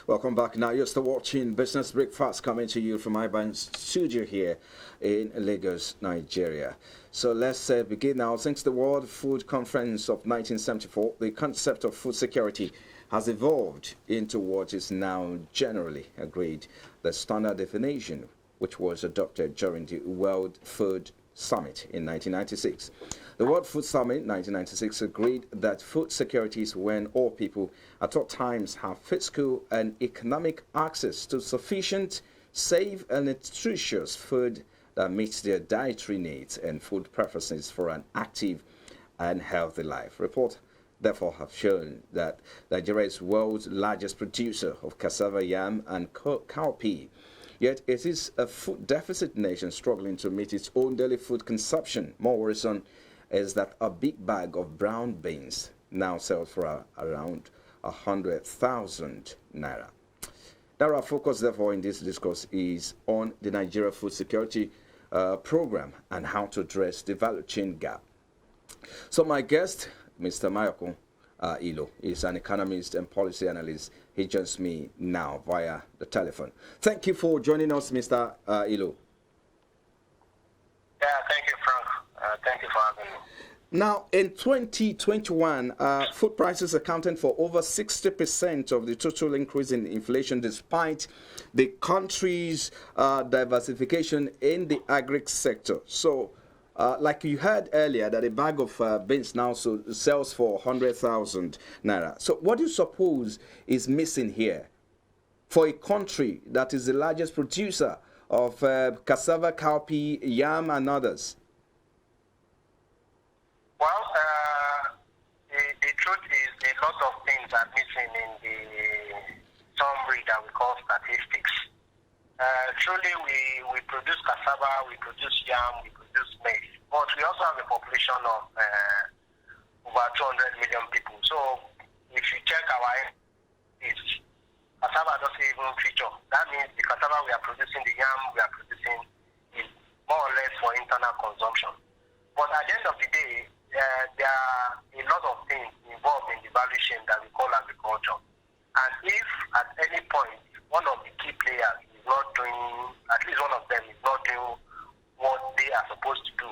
Welcome back. Now you're still watching Business Breakfast coming to you from iBrandTV studio here in Lagos, Nigeria. So let's begin now. Since the World Food Conference of 1974, the concept of food security has evolved into what is now generally agreed the standard definition, which was adopted during the World Food Summit in 1996. The World Food Summit 1996 agreed that food security is when all people at all times have physical and economic access to sufficient, safe and nutritious food that meets their dietary needs and food preferences for an active and healthy life. Reports therefore have shown that Nigeria is the world's largest producer of cassava, yam and cowpea. Yet it is a food deficit nation struggling to meet its own daily food consumption. More worrisome is that a big bag of brown beans now sells for around 100,000 naira. Now our focus therefore in this discourse is on the Nigeria Food Security Program and how to address the value chain gap. So my guest, Mr. Mayoko Ilo, is an economist and policy analyst. He joins me now via the telephone. Thank you for joining us, Mr. Ilo. Yeah, thank you, Frank. Thank you for having me. Now, in 2021, food prices accounted for over 60% of the total increase in inflation, despite the country's diversification in the agri sector. So, like you heard earlier, that a bag of beans now sells for 100,000 naira. So what do you suppose is missing here for a country that is the largest producer of cassava, cowpea, yam, and others? Well, the truth is a lot of things are missing in the summary that we call statistics. Truly, we produce cassava, we produce yam, we produce maize, but we also have a population of over 200 million people. So if you check our age, cassava doesn't even feature. That means the cassava we are producing, the yam we are producing, is more or less for internal consumption. But at the end of the day, there are a lot of things involved in the value chain that we call agriculture. And if at any point one of the key players is not doing, at least one of them is not doing what they are supposed to do,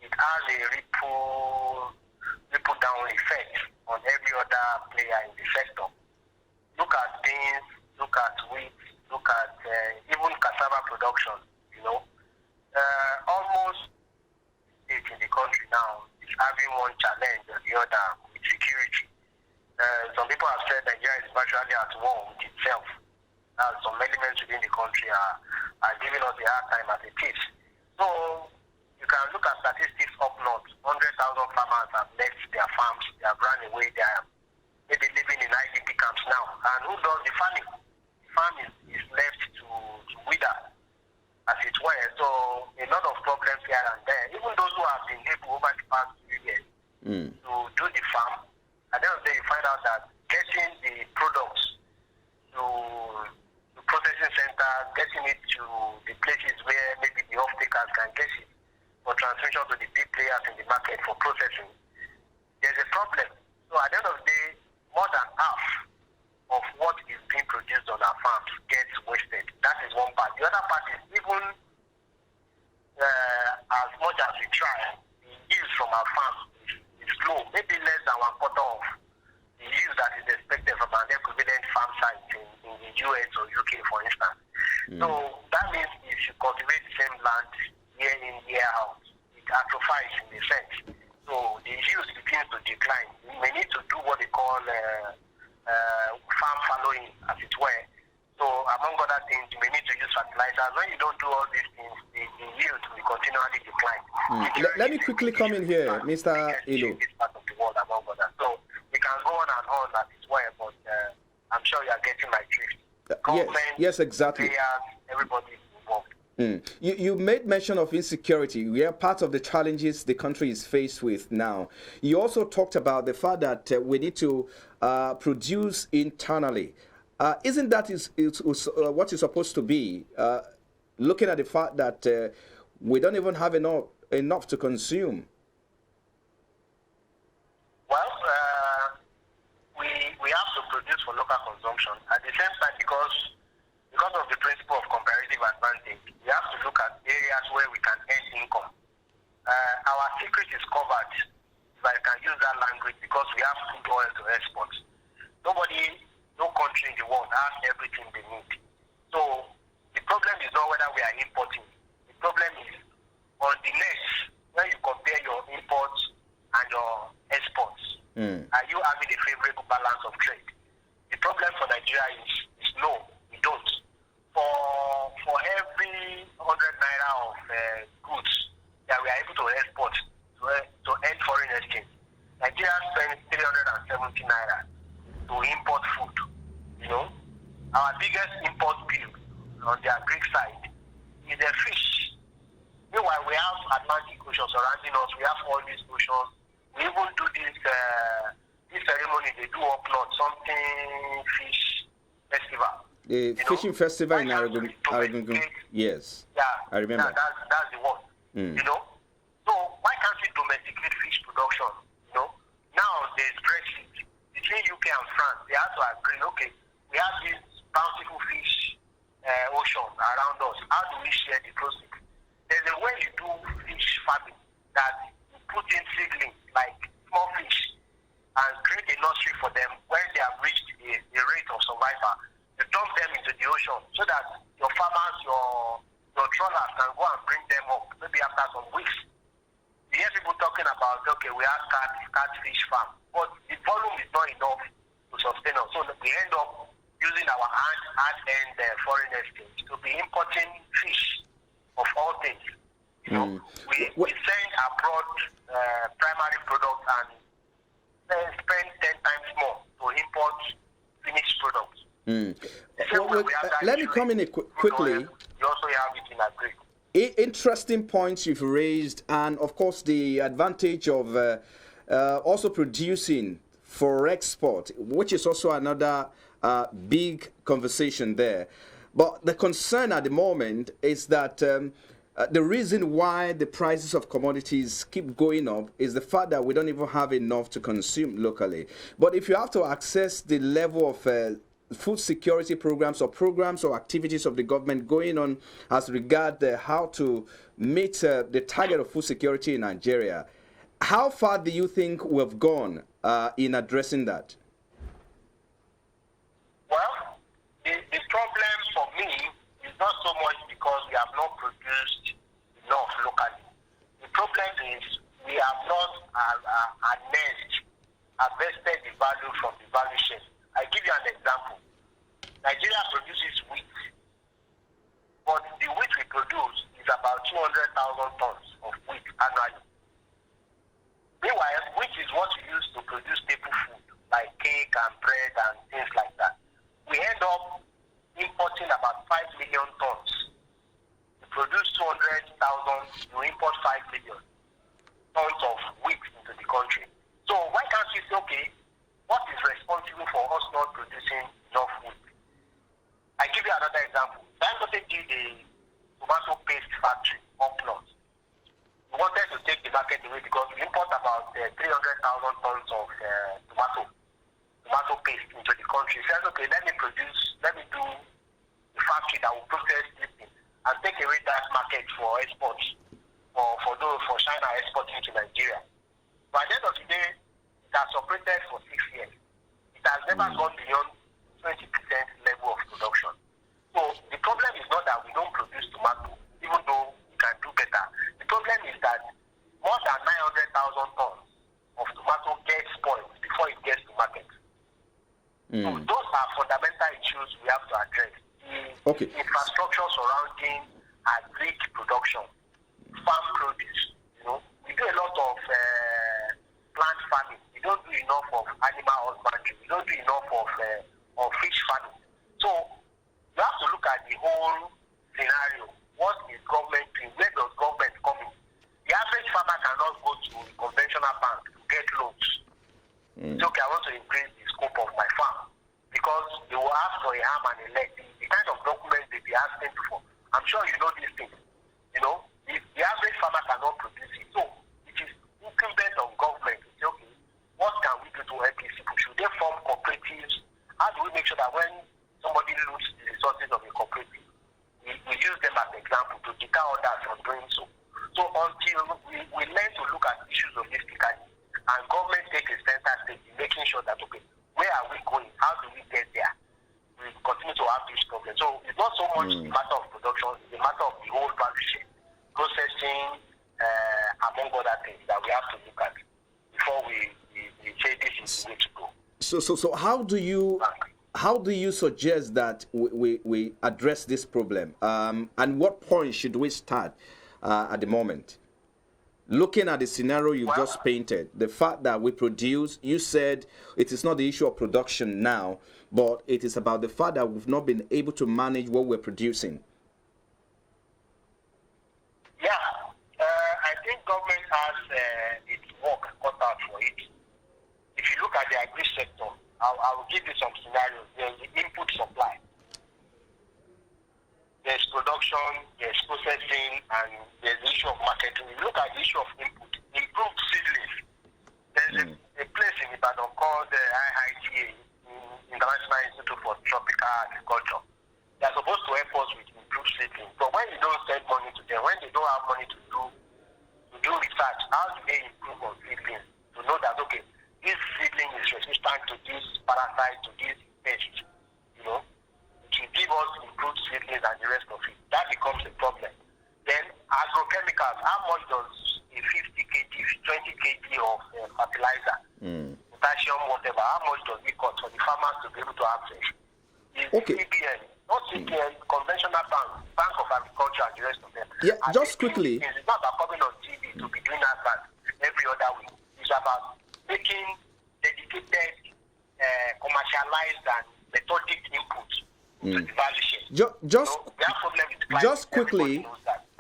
it has a ripple down effect on every other player in the sector. Look at beans, look at wheat, look at even cassava production, almost in the country now is having one challenge or the other with security. Some people have said Nigeria is virtually at war with itself. Some elements within the country are giving us a hard time as it is. So you can look at statistics up north. 100,000 farmers have left their farms, they have run away, they are maybe living in IDP camps now. And who does the farming? The farm is left to wither, as it were. So a lot of problems here and there. Even those who have been able over the past few years to do the farm, at the end of the day you find out that getting the products to processing centers, getting it to the places where maybe the off-takers can get it for transmission to the big players in the market for processing, there's a problem. So at the end of the day, more than half of what is being produced on our farms gets wasted. That is one part. The other part is even as much as we try, the yield from our farms is low, maybe less than 1/4 of the yield that is expected from an equivalent farm site in the US or UK, for instance. So that means if you cultivate the same land year in, year out, it atrophies in a sense. So the yield begins to decline. We may need to do what they call farm following, as it were. So among other things, you may need to use fertilizers. When you don't do all these things, the yield will continually decline. Let me quickly come in here, Mr. Ilo. This part of the world, among others. So we can go on and on as it were, but I'm sure you are getting my drift. Yes, exactly. Players, everybody is involved. You made mention of insecurity. We are part of the challenges the country is faced with now. You also talked about the fact that we need to produce internally. Isn't that what it's supposed to be? Looking at the fact that we don't even have enough to consume. Well, we have to produce for local consumption. production. At the same time, because of the principle of comparative advantage, we have to look at areas where we can earn income. Our secret is covered, if I can use that language, because we have crude oil to export. No country in the world has everything they need. So the problem is not whether we are importing. The problem is on the net, when you compare your imports and your exports, are you having a favorable balance of trade? The problem for Nigeria is no, we don't. For every 100 naira of goods that we are able to export to earn foreign exchange, Nigeria spends 370 naira to import food. Our biggest import bill on the Greek side is the fish. Meanwhile, we have Atlantic Ocean surrounding us. We have all these oceans. We even do this ceremony they do up north, something fish festival. The fishing festival in Aragon. Yes. Yeah, I remember. That's the one. So why can't we domesticate fish production? Now there's Brexit between UK and France. They have to agree. Okay, we have this bountiful fish ocean around us. How do we share the proceeds? There's a way you do fish farming that you put in seedlings like small fish and create a nursery for them. When they have reached a rate of survival, you dump them into the ocean so that your farmers, your trawlers can go and bring them up maybe after some weeks. You hear people talking about, okay, we have catfish farm, but the volume is not enough to sustain us. So we end up using our hard-earned foreign exchange to be importing fish of all things. We send abroad primary products and spend 10 times more to import finished products. Let me come in quickly. You also have it in Agri. Interesting points you've raised, and of course the advantage of also producing for export, which is also another big conversation there. But the concern at the moment is that the reason why the prices of commodities keep going up is the fact that we don't even have enough to consume locally. But if you have to access the level of food security programs or activities of the government going on as regard how to meet the target of food security in Nigeria, how far do you think we've gone in addressing that? Well, the problem for me is not so much because we have not produced enough locally. The problem is we have not harvested the value from the value chain. I give you an example. Nigeria produces wheat, but the wheat we produce is about 200,000 tons of wheat annually. Meanwhile, wheat is what we use to produce staple food, like cake and bread and things like that. We end up importing about 5 million tons. We produce 200,000, we import 5 million tons of wheat into the country. So why can't we say, okay, what is responsible for us not producing enough wheat? I give you another example. Dangote did a tomato paste factory up north. We wanted to take the market away because we import about 300,000 tons of tomato paste into the country. He says, okay, let me do a factory that will process this thing and take away that market for exports, for China exporting to Nigeria. But at the end of the day, it has operated for 6 years. It has never gone beyond 20% level of production. So the problem is not that we don't produce tomato, even though we can do better. The problem is that more than 900,000 tons of tomato gets spoiled before it gets to market. So those are fundamental issues we have to address. The infrastructure surrounding agri production, farm produce. We do a lot of plant farming. We don't do enough of animal husbandry. We don't do enough of fish farming. So you have to look at the whole scenario. What is government doing? Where does government come in? The average farmer cannot go to a conventional bank to get loans. It's okay, I want to increase the scope of my farm because they will ask for a arm and a leg. The kind of documents they be asking for. I'm sure you know these things. If the average farmer cannot produce it, so it is incumbent on government to say, okay, what can we do to help these people? Should they form cooperatives? How do we make sure that when somebody loses the resources of a cooperative, we use them as an example to deter others from doing so. So until we learn to look at issues holistically, and government take a center stage in making sure that, okay, where are we going? How do we get there? We continue to have this problem. So it's not so much a matter of production, it's a matter of the whole value chain, processing, among other things that we have to look at before we say this is the way to go. So how do you suggest that we address this problem? And what point should we start at the moment? Looking at the scenario you've just painted, the fact that we produce, you said it is not the issue of production now, but it is about the fact that we've not been able to manage what we're producing. Yeah, I think government has its work cut out for it. If you look at the agri sector, I will give you some scenarios. There's the input supply. There's production, there's processing, and there's the issue of marketing. You look at the issue of input, improved seedlings. There's a place in Ibadan called the IITA, International Institute for Tropical Agriculture. They're supposed to help us with improved seedlings. But when you don't send money to them, when they don't have money to do research, how do they improve on seedlings? To know that, okay, this seedling is resistant to this parasite, to this pest, you know? To give us improved seedlings and the rest of it. That becomes a problem. Then agrochemicals, how much does a 50 kg, 20 kg of fertilizer, potassium, whatever, how much does it cost for the farmers to be able to access? CBN, not CBN, conventional bank of agriculture and the rest of them. Yeah, and just quickly. It's not about coming on TV to be doing that every other week. It's about making dedicated, commercialized and methodic inputs. Just quickly,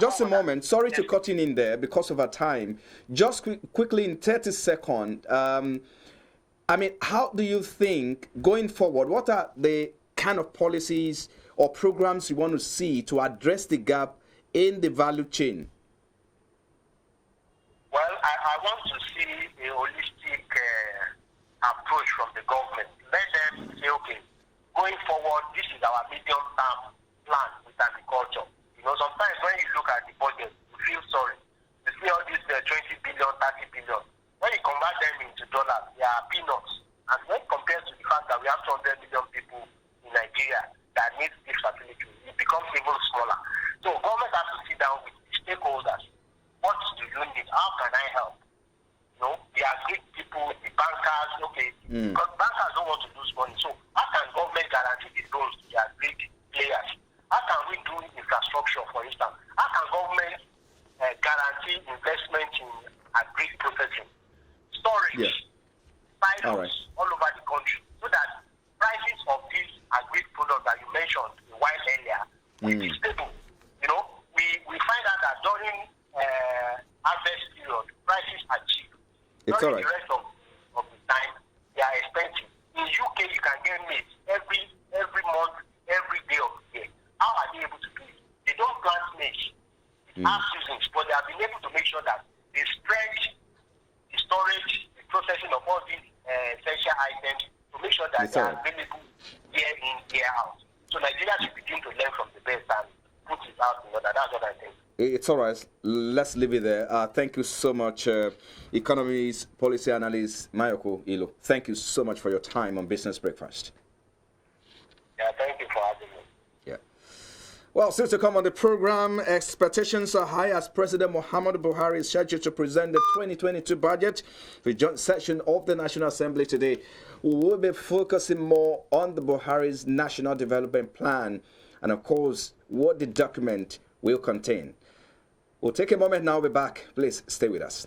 just a moment. Sorry to cut in there because of our time. Just quickly in 30 seconds. I mean, how do you think going forward? What are the kind of policies or programs you want to see to address the gap in the value chain? Well, I want to see a holistic approach from the government. Let them say, okay, going forward, this is our medium-term plan with agriculture. You know, sometimes when you look at the budget, you feel sorry. You see all these 20 billion, 30 billion. When you convert them into dollars, they are peanuts. And when compared to the fact that we have 200 million people in Nigeria that need this facility, it becomes even smaller. So government has to sit down with the stakeholders. What do you need? How can I help? You know, the agri people, the bankers, okay, because bankers don't want to lose money. So how can government guarantee the loans to the agri players? How can we do infrastructure, for instance? How can government guarantee investment in agri processing, storage, silos all over the country, so that prices of these agri products that you mentioned a while earlier will be stable? You know, we find out that during harvest period, prices are cheap. It's all right. The rest of the time, they are expensive. In UK, you can get meat every month, every day of the year. How are they able to do it? They don't plant maize. It's half seasons, but they have been able to make sure that they spread the storage, the processing of all these essential items to make sure that they are available year in, year out. So Nigeria should begin to learn from the best and put it out in order. That's what I think. It's all right. Let's leave it there. Thank you so much, economist, policy analyst Mayoko Ilo. Thank you so much for your time on Business Breakfast. Yeah, thank you for having me. Yeah. Well, still to come on the program, expectations are high as President Muhammadu Buhari is scheduled to present the 2022 budget for the joint session of the National Assembly today. We will be focusing more on the Buhari's National Development Plan and, of course, what the document will contain. We'll take a moment now. We'll be back. Please stay with us.